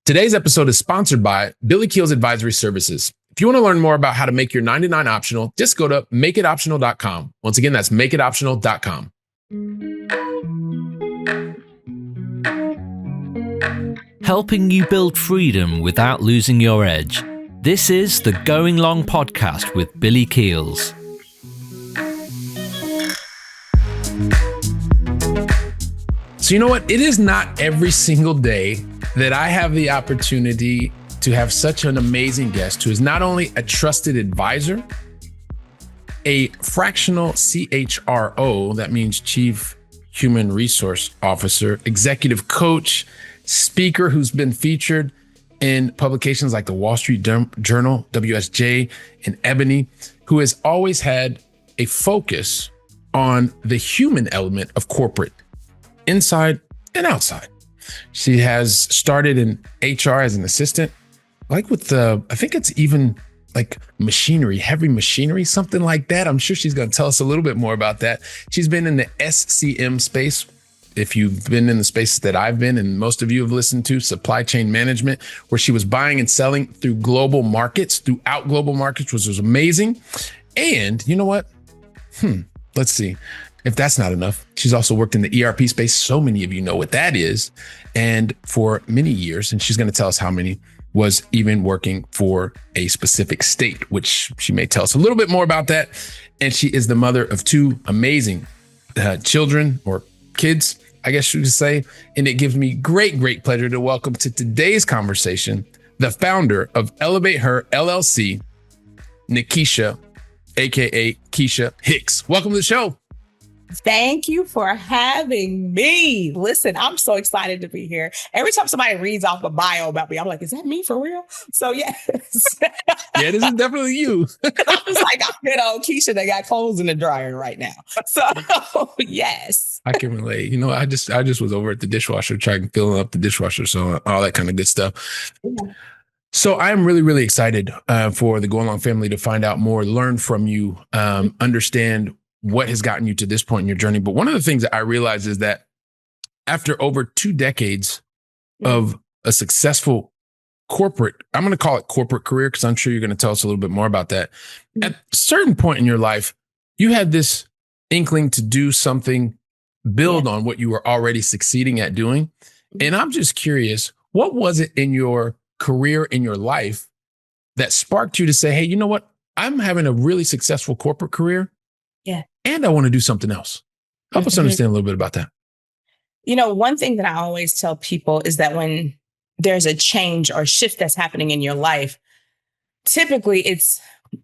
Today's episode is sponsored by Billy Keel's Advisory Services. If you want to learn more about how to make your 99 optional, just go to makeitoptional.com. Once again, that's makeitoptional.com. Helping you build freedom without losing your edge. This is the Going Long podcast with Billy Keels. So you know what? It is not every single day that I have the opportunity to have such an amazing guest who is not only a trusted advisor, a fractional CHRO, that means Chief Human Resource Officer, executive coach, speaker who's been featured in publications like the Wall Street Journal, WSJ, and Ebony, who has always had a focus on the human element of corporate, inside and outside. She has started in HR as an assistant, like with I think it's even like machinery, heavy machinery, something like that. I'm sure she's going to tell us a little bit more about that. She's been in the SCM space. If you've been in the space that I've been, and most of you have listened to, supply chain management, where she was buying and selling through global markets, throughout global markets, which was amazing. And you know what? Let's see. If that's not enough, she's also worked in the ERP space. So many of you know what that is. And for many years, and she's going to tell us how many, was even working for a specific state, which she may tell us a little bit more about that. And she is the mother of two amazing children, or kids, I guess you could say. And it gives me great pleasure to welcome to today's conversation the founder of ElevateHer LLC, Nakisha, aka Kisha Hicks. Welcome to the show. Thank you for having me. Listen, I'm so excited to be here. Every time somebody reads off a bio about me, I'm like, is that me for real? So yes. Yeah, this is definitely you. I'm just like, I'm good old Keisha that got clothes in the dryer right now. So yes. I can relate. You know, I just was over at the dishwasher trying filling up the dishwasher. So all that kind of good stuff. Yeah. So I'm really excited for the Go Along family to find out more, learn from you, understand what has gotten you to this point in your journey. But one of the things that I realized is that after over 2 decades of a successful corporate, I'm going to call it corporate career, because I'm sure you're going to tell us a little bit more about that. At a certain point in your life, you had this inkling to do something, build on what you were already succeeding at doing. And I'm just curious, what was it in your career, in your life, that sparked you to say, hey, you know what? I'm having a really successful corporate career. Yeah. And I want to do something else. Help us understand a little bit about that. You know, one thing that I always tell people is that when there's a change or shift that's happening in your life, typically it's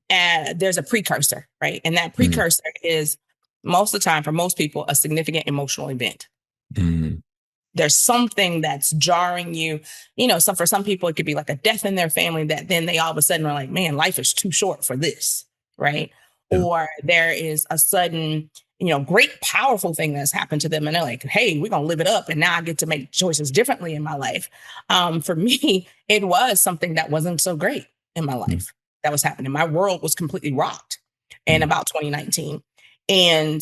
there's a precursor, right? And that precursor is most of the time, for most people, a significant emotional event. There's something that's jarring you. You know, for some people, it could be like a death in their family that then they all of a sudden are like, man, life is too short for this, right? Yeah. Or there is a sudden, great, powerful thing that's happened to them. And they're like, hey, we're going to live it up. And now I get to make choices differently in my life. For me, it was something that wasn't so great in my life that was happening. My world was completely rocked in about 2019. And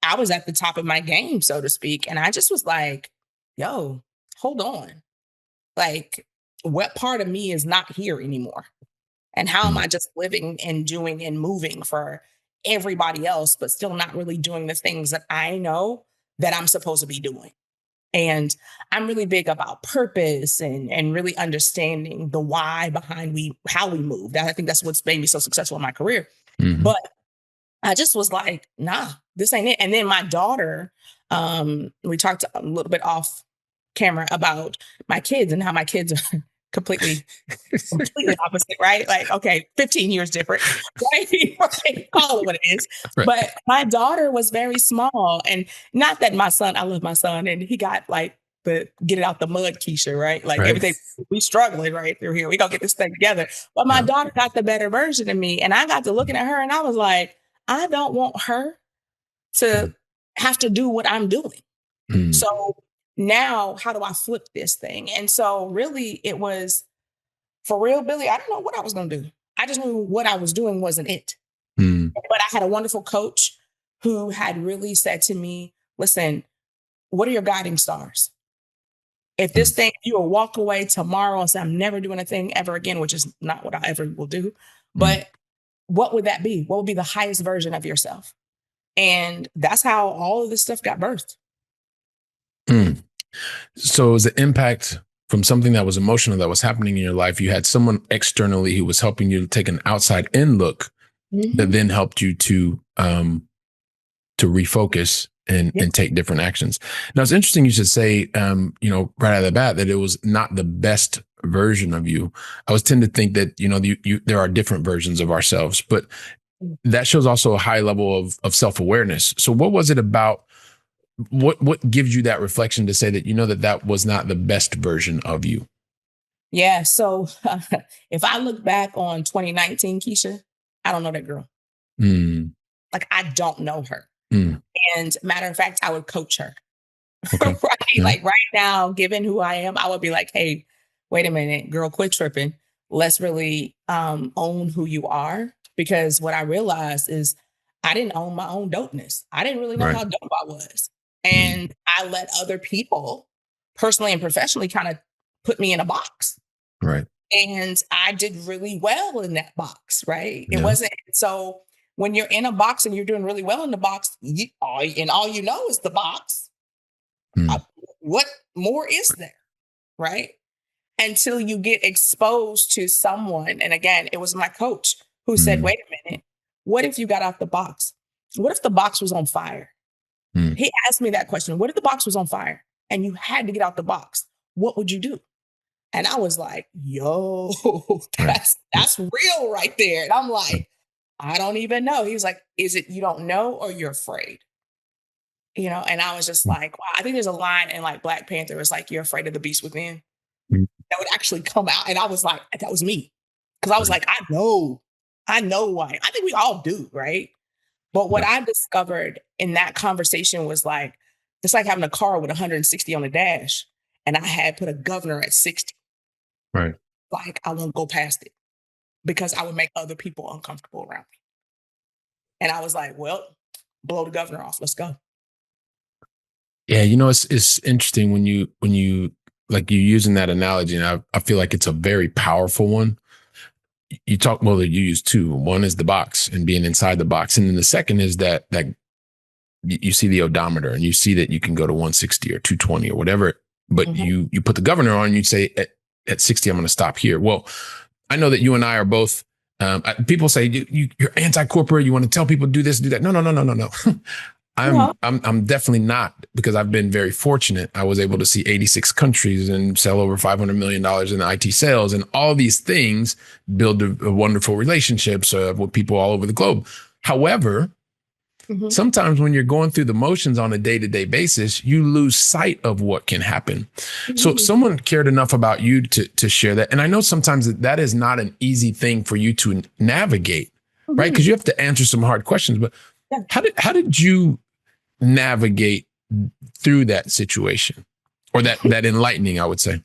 I was at the top of my game, so to speak. And I just was like, yo, hold on. Like, what part of me is not here anymore? And how am I just living and doing and moving for everybody else, but still not really doing the things that I know that I'm supposed to be doing? And I'm really big about purpose and really understanding the why behind how we move. I think that's what's made me so successful in my career. But I just was like, nah, this ain't it. And then my daughter, we talked a little bit off camera about my kids and how my kids are completely opposite, right? Like, okay, 15 years different, right? Call it what it is. Right. But my daughter was very small, and not that I love my son, and he got like the get it out the mud, Keisha, right? Like everything, we struggling right through here. We gonna get this thing together. But my daughter got the better version of me, and I got to looking at her, and I was like, I don't want her to have to do what I'm doing. So now, how do I flip this thing? And so really it was, for real, Billy, I didn't know what I was going to do. I just knew what I was doing wasn't it. But I had a wonderful coach who had really said to me, listen, what are your guiding stars? If this thing, you will walk away tomorrow and say, I'm never doing a thing ever again, which is not what I ever will do. But what would that be? What would be the highest version of yourself? And that's how all of this stuff got birthed. So it was the impact from something that was emotional that was happening in your life. You had someone externally who was helping you take an outside in look that then helped you to refocus and take different actions. Now, it's interesting you should say, right out of the bat that it was not the best version of you. I always tend to think that, there are different versions of ourselves, but that shows also a high level of self-awareness. So what was it about, what gives you that reflection to say that, that was not the best version of you? Yeah. So if I look back on 2019, Keisha, I don't know that girl. Like, I don't know her. And matter of fact, I would coach her. Okay. Right? Yeah. Like right now, given who I am, I would be like, hey, wait a minute, girl, quit tripping. Let's really own who you are. Because what I realized is I didn't own my own dopeness. I didn't really know how dope I was. And I let other people personally and professionally kind of put me in a box. Right. And I did really well in that box, right? It wasn't so. When you're in a box and you're doing really well in the box, all you know is the box. What more is there, right? Until you get exposed to someone. And again, it was my coach who said, wait a minute, what if you got out the box? What if the box was on fire? He asked me that question. What if the box was on fire and you had to get out the box? What would you do? And I was like, yo, that's real right there. And I'm like, I don't even know. He was like, is it you don't know or you're afraid? And I was just like, wow, I think there's a line in like Black Panther. It's like, you're afraid of the beast within. That would actually come out. And I was like, that was me. Because I was like, I know why. I think we all do, right? But what I discovered in that conversation was like, it's like having a car with 160 on the dash. And I had put a governor at 60. Right. Like, I won't go past it because I would make other people uncomfortable around me. And I was like, well, blow the governor off. Let's go. Yeah. It's interesting when you like you're using that analogy, and I feel like it's a very powerful one. You talk, well, you use two. One is the box and being inside the box. And then the second is that you see the odometer and you see that you can go to 160 or 220 or whatever, but you put the governor on and you say at 60, I'm going to stop here. Well, I know that you and I are both, people say you're anti-corporate. You want to tell people do this, do that. No. I'm definitely not, because I've been very fortunate. I was able to see 86 countries and sell over $500 million in IT sales, and all these things build a wonderful relationships with people all over the globe. However, sometimes when you're going through the motions on a day-to-day basis, you lose sight of what can happen. So someone cared enough about you to share that. And I know sometimes that is not an easy thing for you to navigate, right? Because you have to answer some hard questions. But how did you navigate through that situation, or that enlightening, I would say?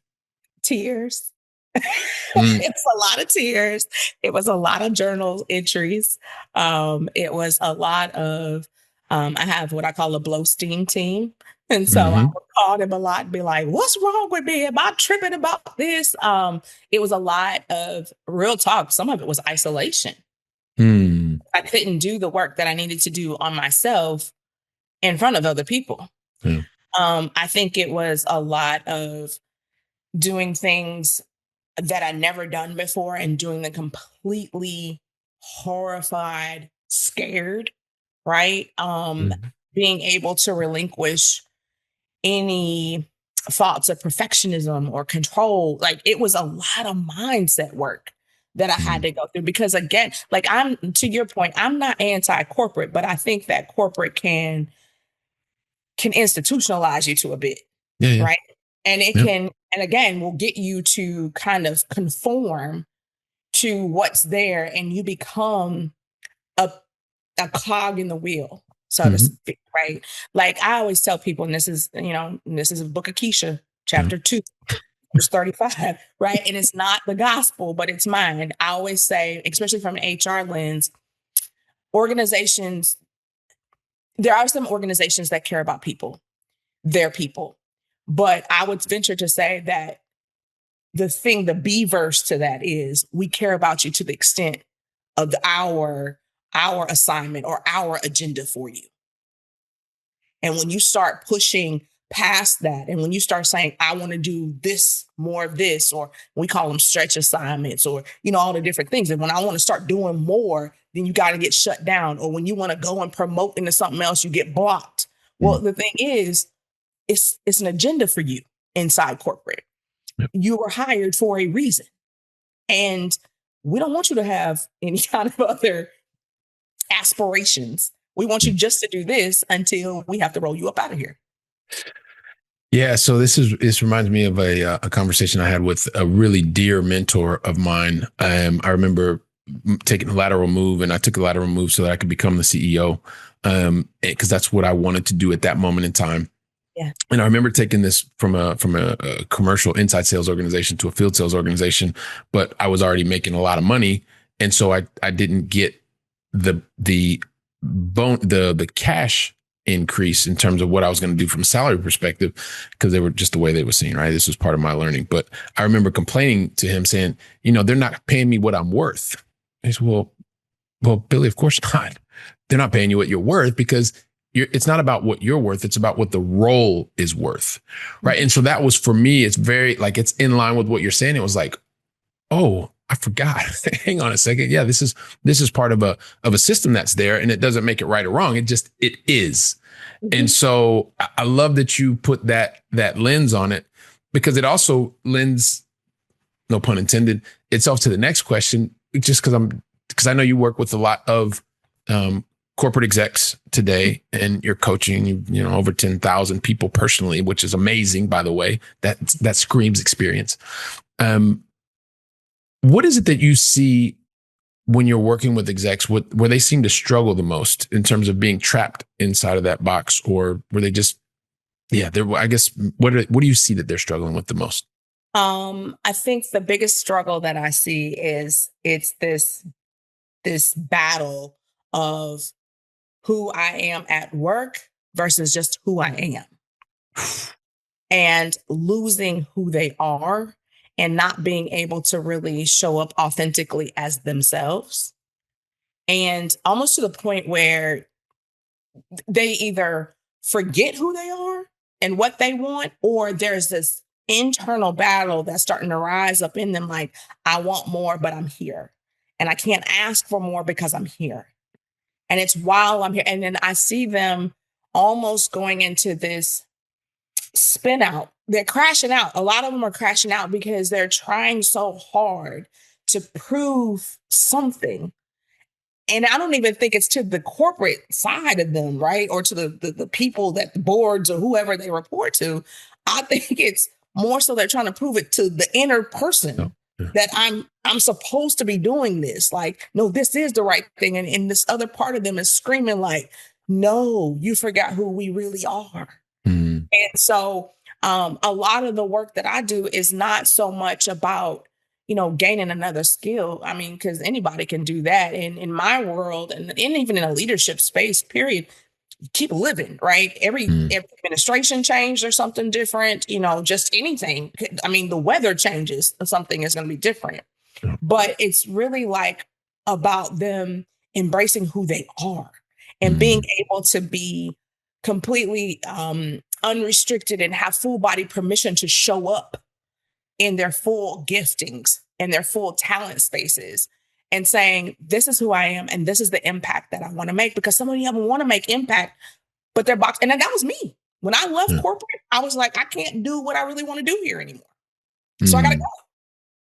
Tears. It was a lot of tears. It was a lot of journal entries. It was a lot of, I have what I call a blow steam team. And so I would call them a lot and be like, what's wrong with me? Am I tripping about this? It was a lot of real talk. Some of it was isolation. I couldn't do the work that I needed to do on myself in front of other people. I think it was a lot of doing things that I never done before and doing them completely horrified, scared, right? Being able to relinquish any thoughts of perfectionism or control. Like, it was a lot of mindset work that I had to go through, because again, like, to your point, I'm not anti-corporate, but I think that corporate can institutionalize you to a bit, right? And it can, and again, will get you to kind of conform to what's there, and you become a cog in the wheel, so to speak, right? Like, I always tell people, and this is a book of Keisha, chapter 2. Verse 35, right? And it's not the gospel, but it's mine. I always say, especially from an HR lens, there are some organizations that care about people, their people, But I would venture to say that the B verse to that is we care about you to the extent of our assignment or our agenda for you. And when you start pushing past that, and when you start saying, I want to do this, more of this, or we call them stretch assignments, or, all the different things. And when I want to start doing more, then you got to get shut down. Or when you want to go and promote into something else, you get blocked. Well, the thing is, it's an agenda for you inside corporate. Yep. You were hired for a reason. And we don't want you to have any kind of other aspirations. We want you just to do this until we have to roll you up out of here. Yeah. So this reminds me of a conversation I had with a really dear mentor of mine. I remember taking a lateral move, and I took a lateral move so that I could become the CEO, because that's what I wanted to do at that moment in time. Yeah. And I remember taking this from a commercial inside sales organization to a field sales organization, but I was already making a lot of money. And so I didn't get the cash increase in terms of what I was going to do from a salary perspective, because they were just the way they were seen, right? This was part of my learning. But I remember complaining to him saying, they're not paying me what I'm worth. He said, well, Billy, of course not. They're not paying you what you're worth, because it's not about what you're worth. It's about what the role is worth. Right. And so that was, for me, it's very it's in line with what you're saying. It was like, oh, I forgot. Hang on a second. Yeah, this is part of a system that's there, and it doesn't make it right or wrong. It is. Mm-hmm. And so I love that you put that lens on it, because it also lends, no pun intended, itself to the next question, just because I know you work with a lot of corporate execs today, and you're coaching, over 10,000 people personally, which is amazing, by the way. That screams experience. What is it that you see when you're working with execs, where they seem to struggle the most in terms of being trapped inside of that box, or where they just, I guess, what do you see that they're struggling with the most? I think the biggest struggle that I see is it's this battle of who I am at work versus just who I am, and losing who they are and not being able to really show up authentically as themselves. And almost to the point where they either forget who they are and what they want, or there's this internal battle that's starting to rise up in them. Like, I want more, but I'm here. And I can't ask for more because I'm here. And it's while I'm here. And then I see them almost going into this spin out. They're crashing out. A lot of them are crashing out because they're trying so hard to prove something. And I don't even think it's to the corporate side of them, right? Or to the people, that the boards or whoever they report to. I think it's more so they're trying to prove it to the inner person that I'm supposed to be doing this. Like, no, this is the right thing. And this other part of them is screaming like, no, you forgot who we really are. Mm. And so a lot of the work that I do is not so much about, gaining another skill. I mean, because anybody can do that. And in my world, and even in a leadership space, period, keep living, right? Every administration changed or something different, just anything. I mean, the weather changes, something is going to be different. But it's really like about them embracing who they are and being able to be completely unrestricted and have full body permission to show up in their full giftings and their full talent spaces, and saying, this is who I am and this is the impact that I want to make. Because some of them want to make impact, but they're boxed. And that was me. When I left corporate, I was like, I can't do what I really want to do here anymore. So I got to go.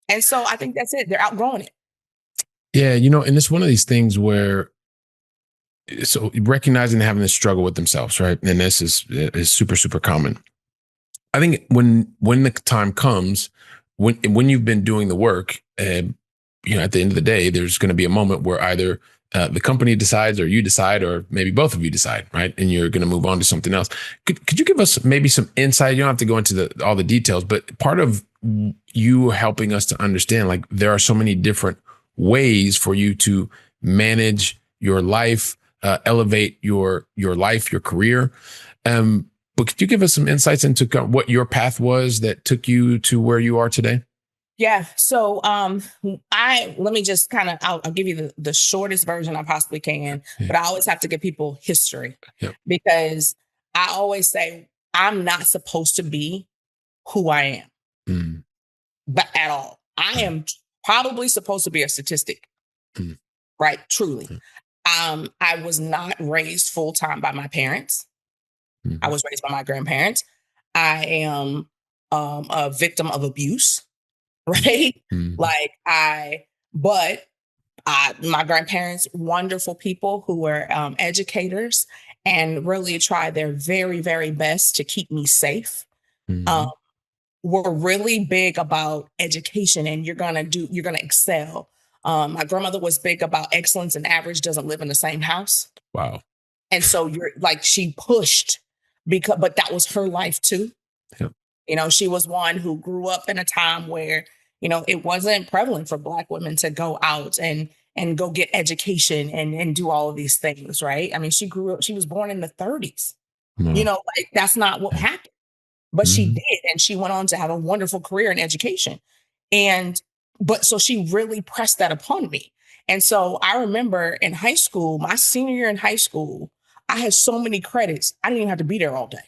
And so I think that's it. They're outgrowing it. Yeah. And it's one of these things where, so recognizing having this struggle with themselves, right? And this is super, super common. I think when the time comes, when you've been doing the work, at the end of the day, there's going to be a moment where either the company decides, or you decide, or maybe both of you decide, right? And you're going to move on to something else. Could you give us maybe some insight? You don't have to go into all the details, but part of you helping us to understand, like, there are so many different ways for you to manage your life, elevate your life, your career. But But could you give us some insights into what your path was that took you to where you are today? Yeah. So let me just I'll give you the shortest version I possibly can, but I always have to give people history because I always say I'm not supposed to be who I am, but at all. I am probably supposed to be a statistic, right? Truly. I was not raised full time by my parents. I was raised by my grandparents. I am a victim of abuse. Right. But my grandparents, wonderful people who were educators and really tried their very, very best to keep me safe. Were really big about education and you're going to excel. My grandmother was big about excellence and average doesn't live in the same house. Wow. And so she pushed but that was her life too. Yep. She was one who grew up in a time where, it wasn't prevalent for Black women to go out and go get education and do all of these things, right? I mean, she was born in the 30s. That's not what happened. But she did, and she went on to have a wonderful career in education. So she really pressed that upon me. And so I remember in high school, my senior year in high school, I had so many credits, I didn't even have to be there all day.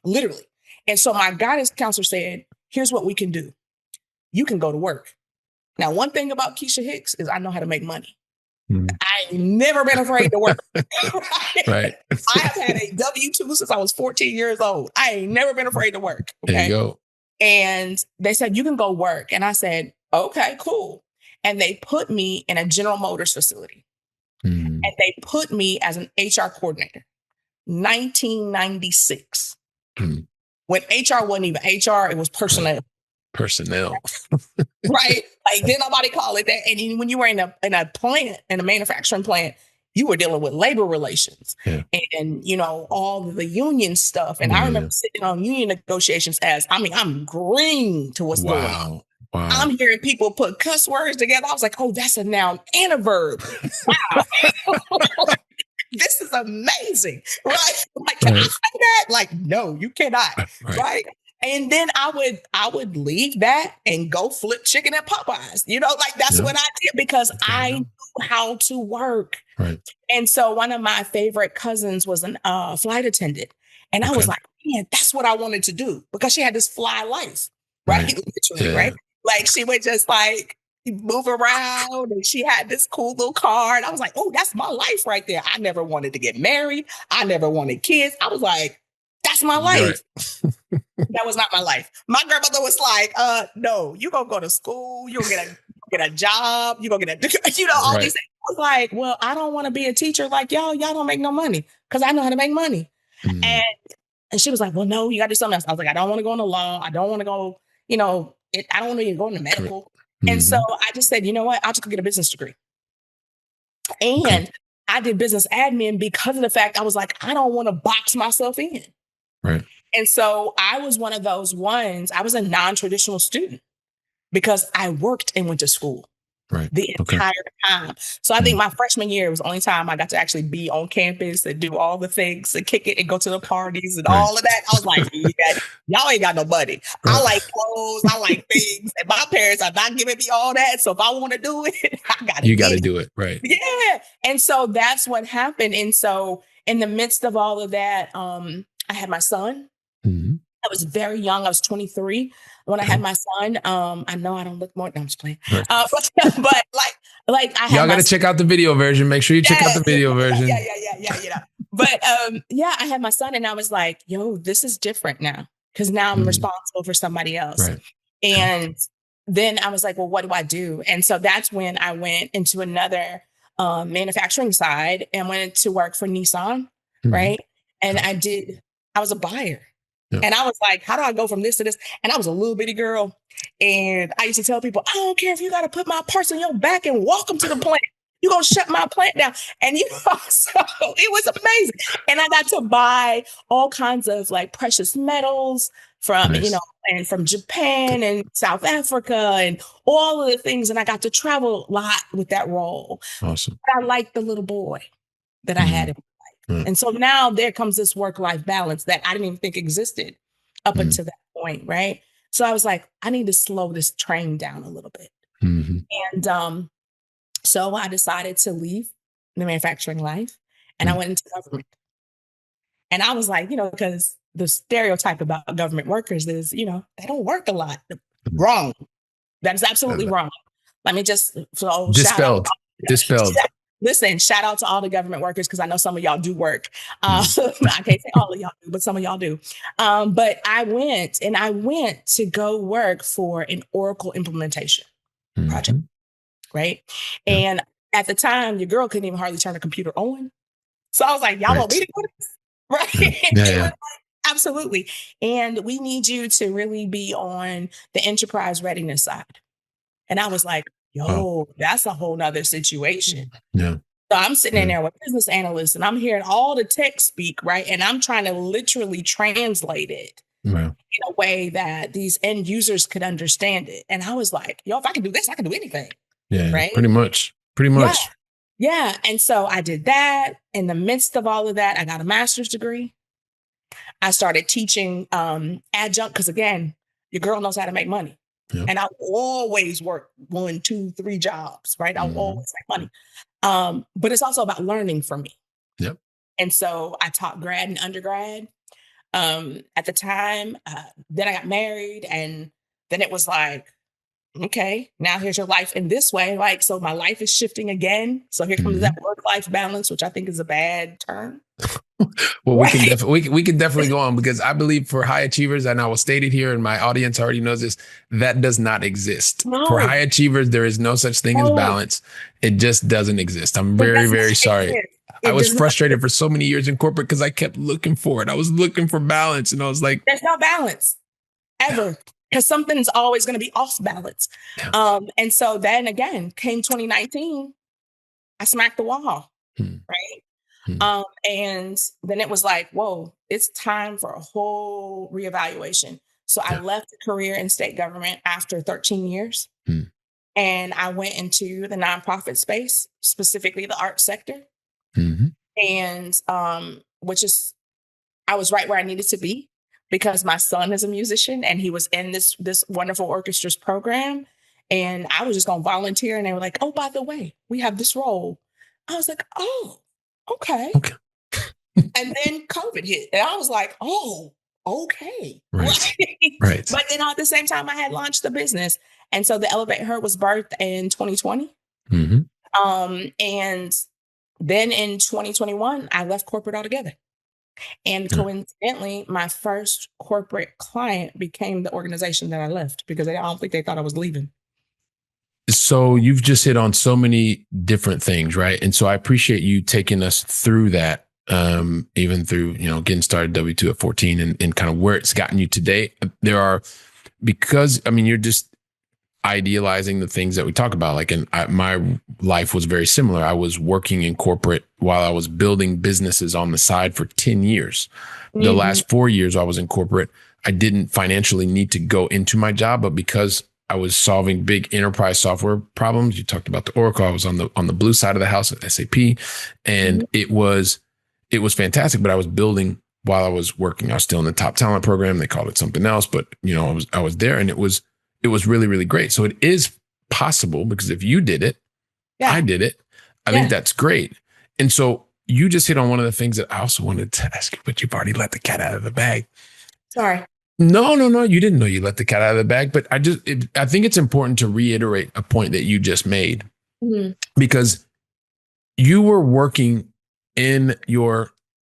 Literally. And so my guidance counselor said, here's what we can do. You can go to work. Now, one thing about Nakisha Hicks is I know how to make money. I ain't never been afraid to work. Right? I have had a W-2 since I was 14 years old. I ain't never been afraid to work. Okay? There you go. And they said, you can go work. And I said, okay, cool. And they put me in a General Motors facility. And they put me as an HR coordinator. 1996. When HR wasn't even HR, it was personnel. Personnel. Right? Didn't nobody call it that. And when you were in a plant, in a manufacturing plant, you were dealing with labor relations and all the union stuff. And I remember sitting on union negotiations I'm green to what's going on. Wow. I'm hearing people put cuss words together. I was like, oh, that's a noun and a verb. Wow. This is amazing. Right? Can I say that? No, you cannot. Right? And then I would leave that and go flip chicken at Popeyes. That's what I did because I knew how to work. Right. And so one of my favorite cousins was a flight attendant. And I was like, man, that's what I wanted to do because she had this fly life. Right. Literally, right. She would just move around and she had this cool little car. And I was like, oh, that's my life right there. I never wanted to get married. I never wanted kids. I was like, that's my life. Right. That was not my life. My grandmother was like, no, you're going to go to school. You're going to get a job. You're going to get all these things. I was like, well, I don't want to be a teacher like y'all. Y'all don't make no money because I know how to make money. And she was like, well, no, you got to do something else. I was like, I don't want to go into law. I don't want to go, I don't want to even go into medical. And so I just said, you know what? I'll just go get a business degree. And I did business admin because of the fact I was like, I don't want to box myself in. Right. And so I was one of those ones. I was a non-traditional student because I worked and went to school the entire time. So I think my freshman year was the only time I got to actually be on campus and do all the things and kick it and go to the parties and all of that. I was like, y'all ain't got no money. I like clothes. I like things. And my parents are not giving me all that. So if I want to do it, you got to do it. Right. Yeah. And so that's what happened. And so in the midst of all of that, I had my son. I was very young. I was 23 when I had my son. I know I don't look more. No, I'm just playing. But I had y'all got to check out the video version. Make sure you check out the video version. Yeah. But I had my son and I was like, yo, this is different now because now I'm responsible for somebody else. Right. And then I was like, well, what do I do? And so that's when I went into another manufacturing side and went to work for Nissan. Right. And I was a buyer. And I was like, how do I go from this to this? And I was a little bitty girl. And I used to tell people, I don't care if you got to put my parts on your back and walk them to the plant. You're going to shut my plant down. And, so it was amazing. And I got to buy all kinds of precious metals from, and from Japan and South Africa and all of the things. And I got to travel a lot with that role. Awesome. But I liked the little boy that I had in my life. And so now there comes this work-life balance that I didn't even think existed up until that point, right? So I was like, I need to slow this train down a little bit. And so I decided to leave the manufacturing life and I went into government. And I was like, because the stereotype about government workers is, they don't work a lot. Wrong. That is absolutely wrong. Let me just dispelled. Listen, shout out to all the government workers because I know some of y'all do work. I can't say all of y'all do, but some of y'all do. But I went to go work for an Oracle implementation project, right? And at the time, your girl couldn't even hardly turn a computer on. So I was like, y'all want me to do this? Right? Like, absolutely. And we need you to really be on the enterprise readiness side. And I was like, that's a whole nother situation. Yeah. So I'm sitting in there with business analysts and I'm hearing all the tech speak, right? And I'm trying to literally translate it in a way that these end users could understand it. And I was like, if I can do this, I can do anything. Yeah, right? Pretty much. Yeah. And so I did that. In the midst of all of that, I got a master's degree. I started teaching adjunct because, again, your girl knows how to make money. Yep. And I always work 1, 2, 3 jobs, right? I always make money. But it's also about learning for me. Yep. And so I taught grad and undergrad at the time. Then I got married and then it was like, okay, now here's your life in this way. Like, so my life is shifting again. So here comes that work-life balance, which I think is a bad term. Well, we can definitely go on because I believe for high achievers, and I will state it here and my audience already knows this, that does not exist. No. For high achievers, there is no such thing as balance. It just doesn't exist. I'm very, very sorry. I was frustrated for so many years in corporate because I kept looking for it. I was looking for balance and I was like, there's no balance ever because something's always going to be off balance. Yeah. And so then again, came 2019, I smacked the wall, right? And then it was like, whoa, it's time for a whole reevaluation. So I left a career in state government after 13 years. And I went into the nonprofit space, specifically the arts sector. And which is, I was right where I needed to be because my son is a musician and he was in this wonderful orchestra's program. And I was just going to volunteer. And they were like, oh, by the way, we have this role. I was like, oh. Okay. And then COVID hit. And I was like, oh, okay. Right. But then at the same time, I had launched the business. And so the ElevateHer was birthed in 2020. And then in 2021, I left corporate altogether. And coincidentally, my first corporate client became the organization that I left because I don't think they thought I was leaving. So you've just hit on so many different things, right? And so I appreciate you taking us through that, even through, getting started W2 at 14 and kind of where it's gotten you today. Because you're just idealizing the things that we talk about. My life was very similar. I was working in corporate while I was building businesses on the side for 10 years. The last 4 years I was in corporate, I didn't financially need to go into my job, but because I was solving big enterprise software problems. You talked about the Oracle. I was on the blue side of the house at SAP, and it was fantastic. But I was building while I was working. I was still in the top talent program. They called it something else, but I was there, and it was really, really great. So it is possible because if you did it, I did it. I think that's great. And so you just hit on one of the things that I also wanted to ask you, but you've already let the cat out of the bag. Sorry. No. You didn't know you let the cat out of the bag. But I think it's important to reiterate a point that you just made because you were working in your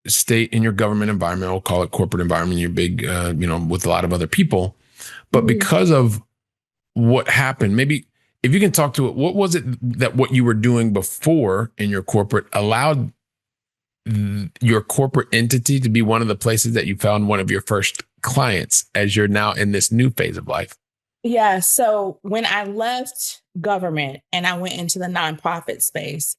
state, in your government environment, we'll call it corporate environment, you're big, with a lot of other people. But because of what happened, maybe if you can talk to it, what was it that what you were doing before in your corporate allowed your corporate entity to be one of the places that you found one of your first clients as you're now in this new phase of life? Yeah. So when I left government and I went into the nonprofit space,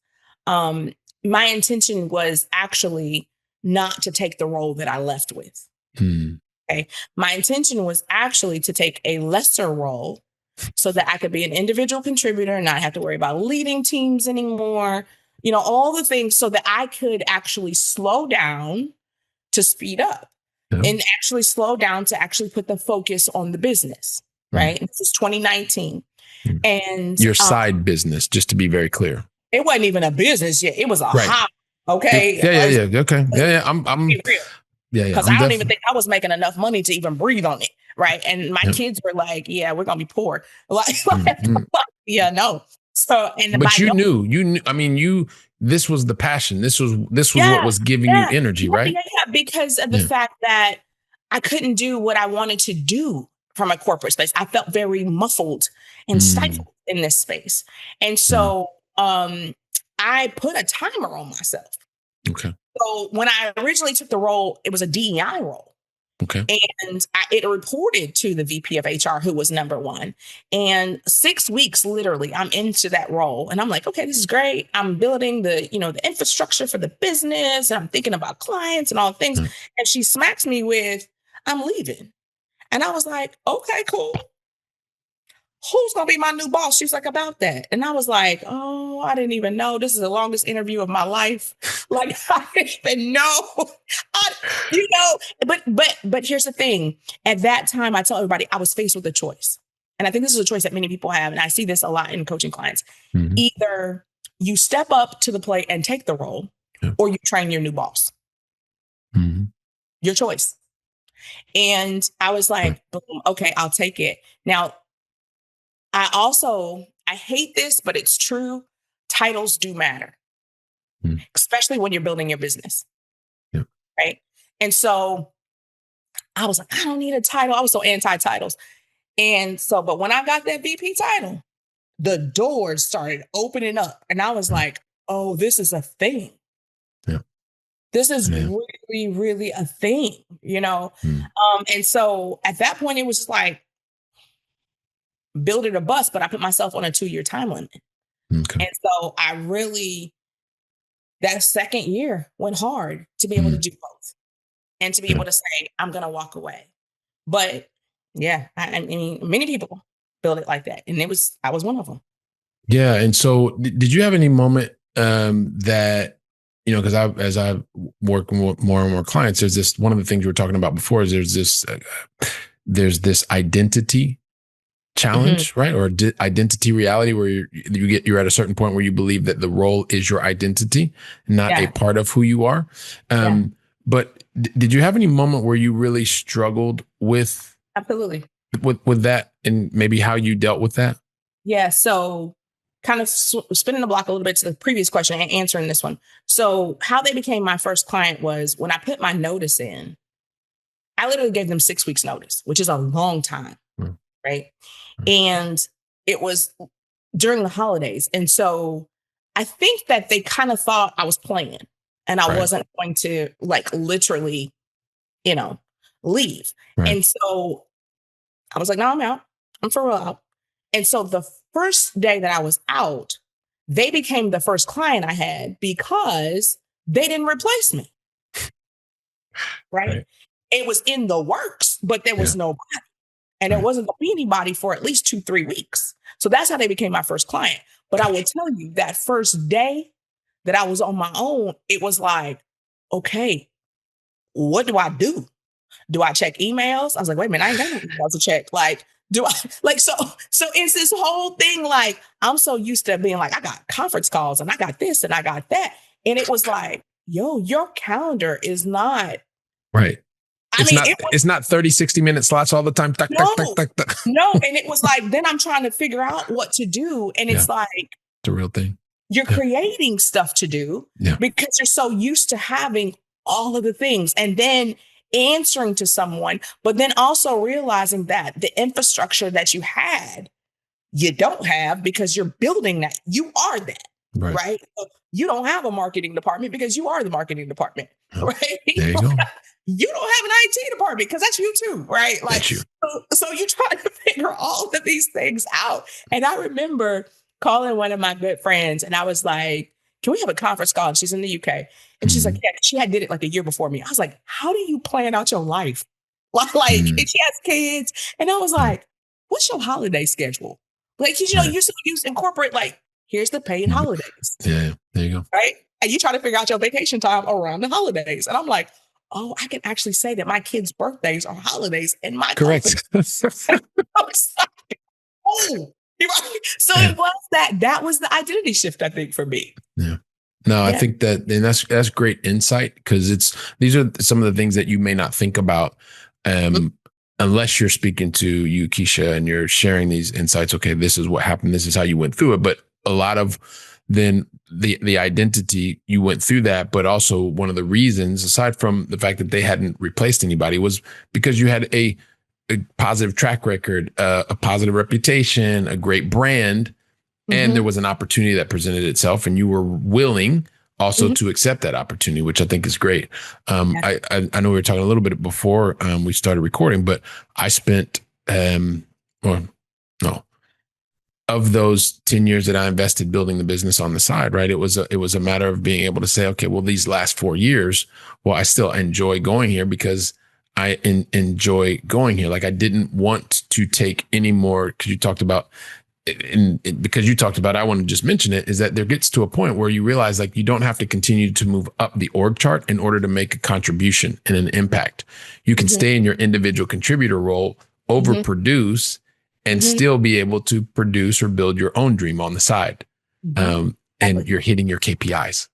my intention was actually not to take the role that I left with. Okay. My intention was actually to take a lesser role so that I could be an individual contributor and not have to worry about leading teams anymore, all the things so that I could actually slow down to speed up and actually slow down to actually put the focus on the business. Right. This is 2019. And your side business, just to be very clear. It wasn't even a business yet. It was a hobby. Okay. Yeah. Okay. Yeah. I'm real. Yeah. Because I don't even think I was making enough money to even breathe on it. Right. And my kids were like, yeah, we're going to be poor. Yeah, no. So, but you knew, I mean, this was the passion. This was what was giving you energy, right? Yeah, because of the fact that I couldn't do what I wanted to do from a corporate space. I felt very muffled and stifled in this space. And so I put a timer on myself. Okay. So when I originally took the role, it was a DEI role. Okay. And it reported to the VP of HR, who was number one. And 6 weeks, literally, I'm into that role. And I'm like, okay, this is great. I'm building the infrastructure for the business. And I'm thinking about clients and all things. And she smacks me with, I'm leaving. And I was like, okay, cool. Who's going to be my new boss? She's like, about that. And I was like, oh, I didn't even know. This is the longest interview of my life. Like, I didn't even know. But here's the thing. At that time, I tell everybody I was faced with a choice. And I think this is a choice that many people have. And I see this a lot in coaching clients. Either you step up to the plate and take the role, or you train your new boss. Your choice. And I was like, boom, okay, I'll take it. Now, I hate this, but it's true. Titles do matter, especially when you're building your business. Right. And so I was like, I don't need a title. I was so anti-titles. And so, but when I got that VP title, the doors started opening up. And I was like, oh, this is a thing. This is really, really a thing, And so at that point, it was just like, build it or bust, but I put myself on a 2-year time limit. Okay. And so that second year went hard to be able to do both and to be able to say, I'm going to walk away. But yeah, I mean, many people build it like that. And I was one of them. Yeah. And so did you have any moment that, because as I work with more and more clients, there's this, one of the things we were talking about before is there's this identity challenge, right? Or identity reality where you're at a certain point where you believe that the role is your identity, not a part of who you are. But did you have any moment where you really struggled with absolutely with that, and maybe how you dealt with that? Yeah. So kind of spinning the block a little bit to the previous question and answering this one. So how they became my first client was when I put my notice in, I literally gave them 6 weeks notice, which is a long time. Right. And it was during the holidays. And so I think that they kind of thought I was playing and I wasn't going to literally, leave. And so I was like, no, I'm out. I'm for real out. And so the first day that I was out, they became the first client I had because they didn't replace me. Right. It was in the works, but there was nobody. And there wasn't going to be anybody for at least 2-3 weeks. So that's how they became my first client. But I will tell you that first day that I was on my own, it was like, okay, what do I do? Do I check emails? I was like, wait a minute, I ain't got no emails to check. So it's this whole thing. Like, I'm so used to being like, I got conference calls and I got this and I got that. And it was like, yo, your calendar is not. Right. It's not 30, 60-minute slots all the time. No. And it was like, then I'm trying to figure out what to do. And it's like, it's a real thing. You're creating stuff to do because you're so used to having all of the things and then answering to someone, but then also realizing that the infrastructure that you had, you don't have because you're building that. You are that, right? You don't have a marketing department because you are the marketing department, right? There you go. You don't have an IT department because that's you too, right? Like, so you're trying to figure all of these things out. And I remember calling one of my good friends and I was like, can we have a conference call? And she's in the UK. And she's like, yeah, she had did it like a year before me. I was like, how do you plan out your life? And she has kids. And I was like, what's your holiday schedule? Like, you're so used to incorporate like Here's the paid holidays. Yeah, there you go. Right. And you try to figure out your vacation time around the holidays. And I'm like, oh, I can actually say that my kids' birthdays are holidays in my Correct. company. I was like, oh, so it was that was the identity shift, I think, for me. Yeah. No, I think that, and that's great insight, because these are some of the things that you may not think about unless you're speaking to you, Keisha, and you're sharing these insights. Okay, this is what happened. This is how you went through it. But a lot of then the identity, you went through that, but also one of the reasons, aside from the fact that they hadn't replaced anybody, was because you had a positive track record, a positive reputation, a great brand, and there was an opportunity that presented itself, and you were willing also to accept that opportunity, which I think is great. I know we were talking a little bit before we started recording, but I spent, of those 10 years that I invested building the business on the side, right? It was a matter of being able to say, okay, well, these last 4 years, well, I still enjoy going here because I enjoy going here. Like, I didn't want to take any more, because you talked about, I want to just mention it, is that there gets to a point where you realize, like, you don't have to continue to move up the org chart in order to make a contribution and an impact. You can stay in your individual contributor role, overproduce, and still be able to produce or build your own dream on the side. And you're hitting your KPIs.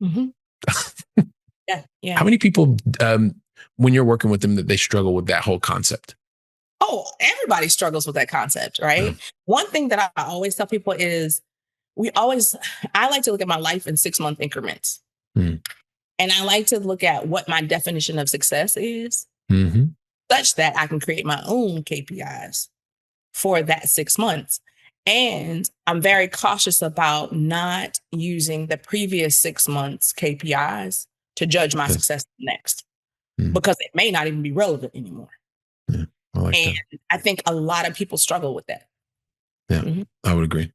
How many people, when you're working with them, that they struggle with that whole concept? Oh, everybody struggles with that concept, right? One thing that I always tell people is I like to look at my life in 6-month increments. And I like to look at what my definition of success is, such that I can create my own KPIs for that 6 months. And I'm very cautious about not using the previous 6 months KPIs to judge my success next, because it may not even be relevant anymore. I think a lot of people struggle with that. Yeah, I would agree.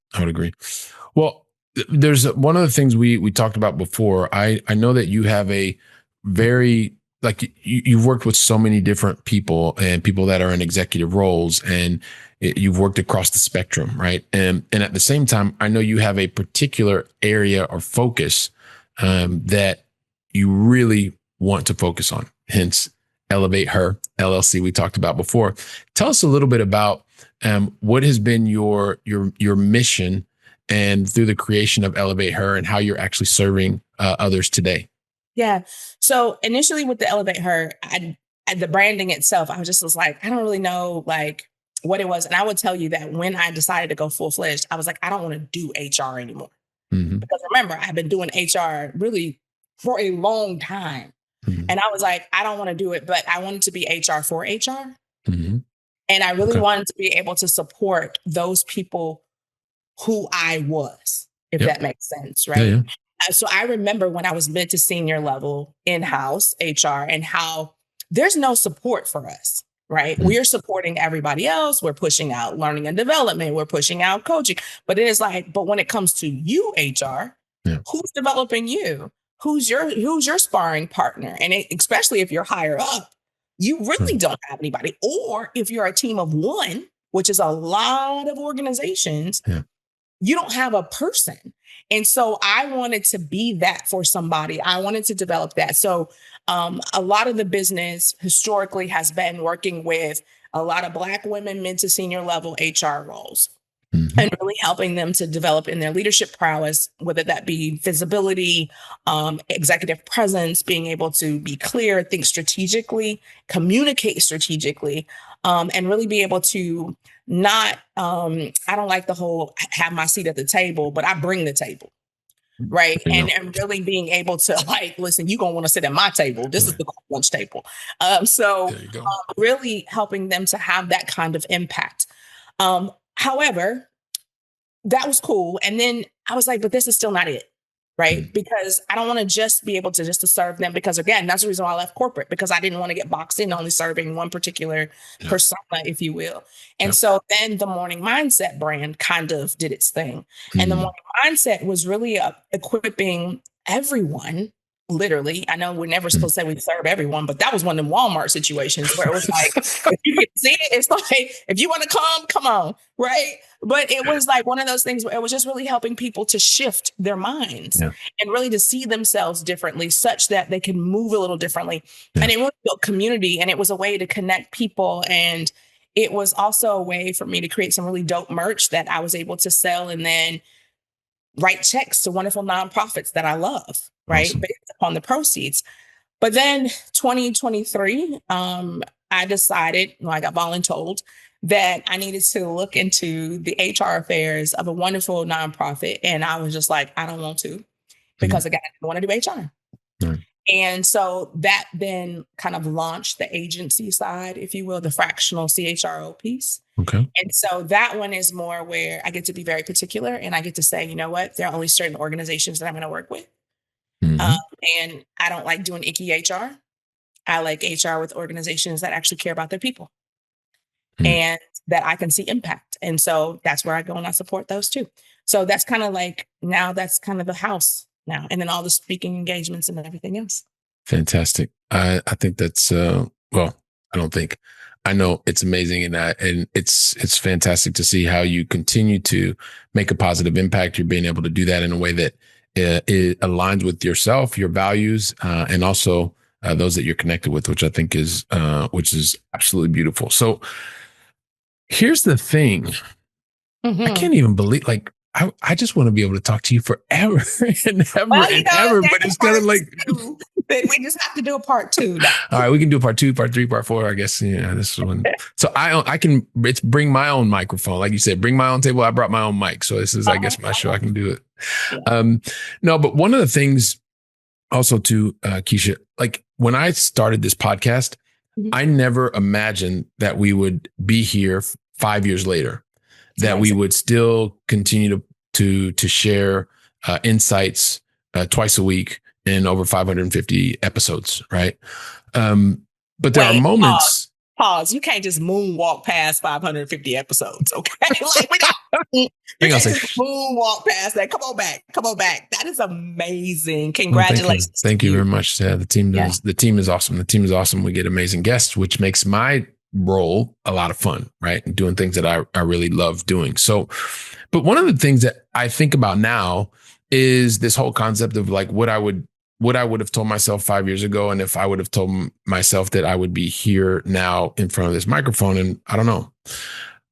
Well, there's one of the things we talked about before. I know that you have a very, like, you've worked with so many different people and people that are in executive roles, and you've worked across the spectrum, right? And at the same time, I know you have a particular area or focus that you really want to focus on. Hence, ElevateHer LLC we talked about before. Tell us a little bit about what has been your mission, and through the creation of ElevateHer, and how you're actually serving others today. Yeah. So initially with the ElevateHer, the branding itself, I was like, I don't really know like what it was. And I would tell you that when I decided to go full-fledged, I was like, I don't want to do HR anymore. Because remember, I've been doing HR really for a long time. And I was like, I don't want to do it, but I wanted to be HR for HR. And I really wanted to be able to support those people who I was, if that makes sense, right? So I remember when I was mid to senior level in-house HR, and how there's no support for us, right? We are supporting everybody else. We're pushing out learning and development. We're pushing out coaching. But it is like, but when it comes to you, HR, who's developing you? Who's your sparring partner? And especially if you're higher up, you really don't have anybody. Or if you're a team of one, which is a lot of organizations, you don't have a person. And so I wanted to be that for somebody. I wanted to develop that. So a lot of the business historically has been working with a lot of Black women mid to senior level HR roles. And really helping them to develop in their leadership prowess, whether that be visibility, executive presence, being able to be clear, think strategically, communicate strategically, and really be able to not, I don't like the whole have my seat at the table, but I bring the table. Right. And really being able to like, listen, you're going to want to sit at my table. This is the lunch table. So really helping them to have that kind of impact. However, that was cool. And then I was like, but this is still not it. Right. Because I don't want to just be able to just to serve them, because again, that's the reason why I left corporate, because I didn't want to get boxed in only serving one particular persona, if you will. And so then the Morning Mindset brand kind of did its thing. And the Morning Mindset was really equipping everyone literally. I know we're never supposed to say we serve everyone, but that was one of them Walmart situations where it was like, if you can see it, it's like, if you want to come on, right? But it was like one of those things where it was just really helping people to shift their minds and really to see themselves differently such that they can move a little differently. And it really built community, and it was a way to connect people. And it was also a way for me to create some really dope merch that I was able to sell and then write checks to wonderful nonprofits that I love, right? Awesome. Based upon the proceeds. But then 2023, I decided, I got voluntold that I needed to look into the HR affairs of a wonderful nonprofit. And I was just like, I don't want to, because again, I didn't want to do HR. And so that then kind of launched the agency side, if you will, the fractional CHRO piece. Okay. And so that one is more where I get to be very particular, and I get to say, you know what, there are only certain organizations that I'm going to work with. And I don't like doing icky HR. I like HR with organizations that actually care about their people and that I can see impact. And so that's where I go and I support those too. So that's kind of like, now that's kind of the house now. And then all the speaking engagements and everything else. Fantastic. I think that's, I know it's amazing. And it's fantastic to see how you continue to make a positive impact. You're being able to do that in a way that it aligns with yourself, your values, and also those that you're connected with, which I think is absolutely beautiful. So here's the thing. I can't even believe, like, I just want to be able to talk to you forever and ever, but it's kind of like, we just have to do a part 2. All right, we can do part 2, part 3, part 4, I guess. Yeah, this one. So I can bring my own microphone. Like you said, bring my own table. I brought my own mic. So this is, I guess, my show. I can do it. No, but one of the things also too, Keisha, like when I started this podcast, I never imagined that we would be here 5 years later, that we would still continue to share insights twice a week in over 550 episodes, right? But there are moments. Pause. You can't just moonwalk past 550 episodes, okay? Like you can't just moonwalk past that. Come on back. That is amazing. Congratulations! Thank you very much. The team is awesome. The team is awesome. We get amazing guests, which makes my role a lot of fun, right? And doing things that I really love doing. So, but one of the things that I think about now is this whole concept of like what I would have told myself 5 years ago, and if I would have told myself that I would be here now in front of this microphone, and I don't know.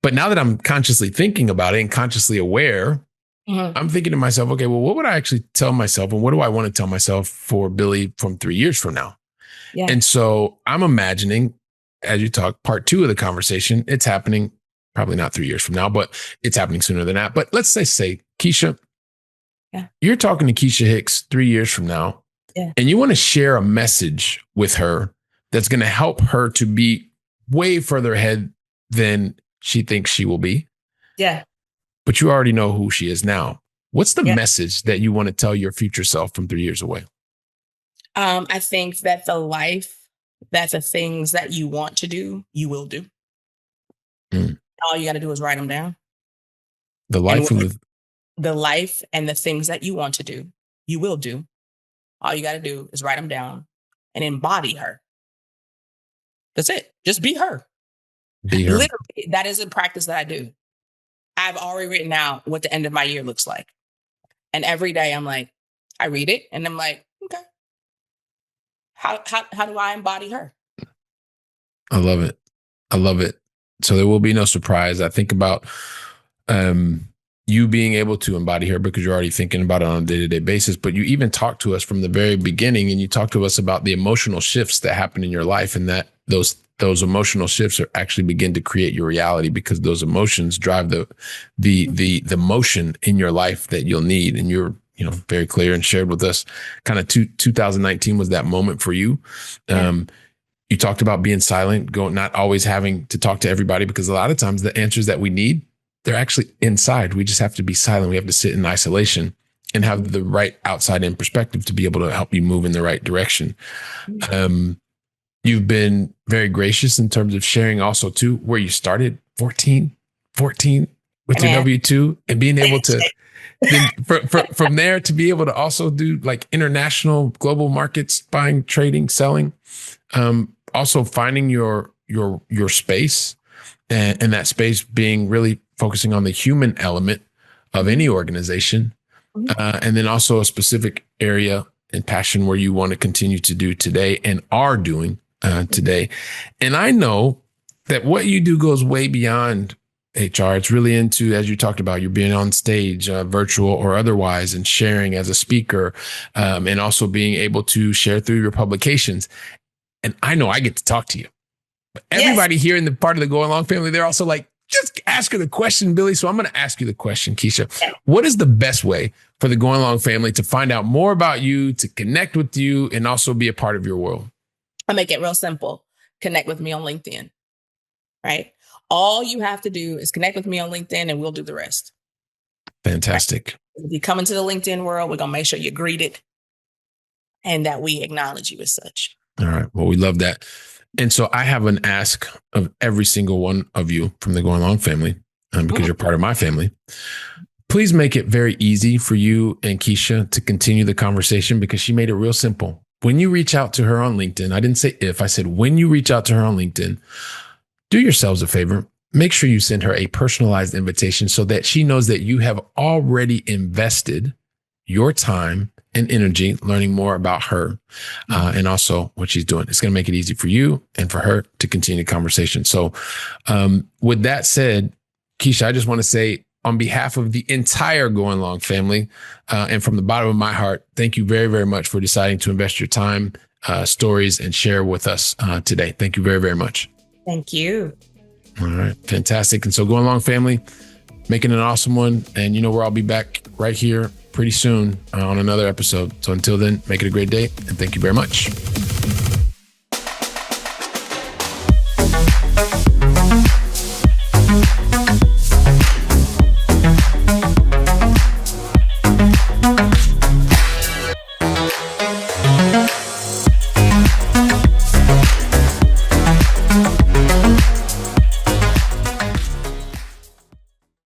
But now that I'm consciously thinking about it and consciously aware, I'm thinking to myself, okay, well, what would I actually tell myself, and what do I want to tell myself for Billy from 3 years from now? Yeah. And so I'm imagining, as you talk, part 2 of the conversation, it's happening probably not 3 years from now, but it's happening sooner than that. But let's say, Keisha, you're talking to Nakisha Hicks 3 years from now, and you want to share a message with her that's going to help her to be way further ahead than she thinks she will be. Yeah. But you already know who she is now. What's the message that you want to tell your future self from 3 years away? I think that the things that you want to do, you will do. All you got to do is write them down. The life and the things that you want to do, you will do. All you got to do is write them down and embody her. That's it. Just be her. Be her. Literally, that is a practice that I do. I've already written out what the end of my year looks like. And every day I'm like, I read it and I'm like, okay, how do I embody her? I love it. So there will be no surprise. I think about you being able to embody her because you're already thinking about it on a day-to-day basis, but you even talked to us from the very beginning, and you talked to us about the emotional shifts that happen in your life, and that those emotional shifts actually begin to create your reality, because those emotions drive the motion in your life that you'll need. And you're very clear and shared with us kind of 2019 was that moment for you. You talked about being silent, not always having to talk to everybody, because a lot of times the answers that we need, they're actually inside. We just have to be silent. We have to sit in isolation and have the right outside in perspective to be able to help you move in the right direction. You've been very gracious in terms of sharing also too, where you started 14 with your W-2, and being able to then from there to be able to also do like international global markets, buying, trading, selling, also finding your space and that space being really focusing on the human element of any organization. And then also a specific area and passion where you want to continue to do today and are doing today. And I know that what you do goes way beyond HR. It's really into, as you talked about, you're being on stage, virtual or otherwise, and sharing as a speaker, and also being able to share through your publications. And I know I get to talk to you. But everybody here in the part of the Going Long family, they're also like, just ask her the question, Billy. So I'm going to ask you the question, Keisha. What is the best way for the Going Long family to find out more about you, to connect with you, and also be a part of your world? I'll make it real simple. Connect with me on LinkedIn, right? All you have to do is connect with me on LinkedIn and we'll do the rest. Fantastic. Right? If you come into the LinkedIn world, we're going to make sure you're greeted and that we acknowledge you as such. All right. Well, we love that. And so I have an ask of every single one of you from the Going Long family, because you're part of my family. Please make it very easy for you and Keisha to continue the conversation, because she made it real simple. When you reach out to her on LinkedIn, I didn't say if, I said when you reach out to her on LinkedIn, do yourselves a favor. Make sure you send her a personalized invitation so that she knows that you have already invested your time and energy learning more about her and also what she's doing. It's going to make it easy for you and for her to continue the conversation. So with that said, Keisha, I just want to say on behalf of the entire Going Long family and from the bottom of my heart, thank you very, very much for deciding to invest your time, stories, and share with us today. Thank you very, very much. Thank you. All right. Fantastic. And so Going Long family, making an awesome one. And you know where I'll be back right here pretty soon on another episode. So until then, make it a great day. And thank you very much.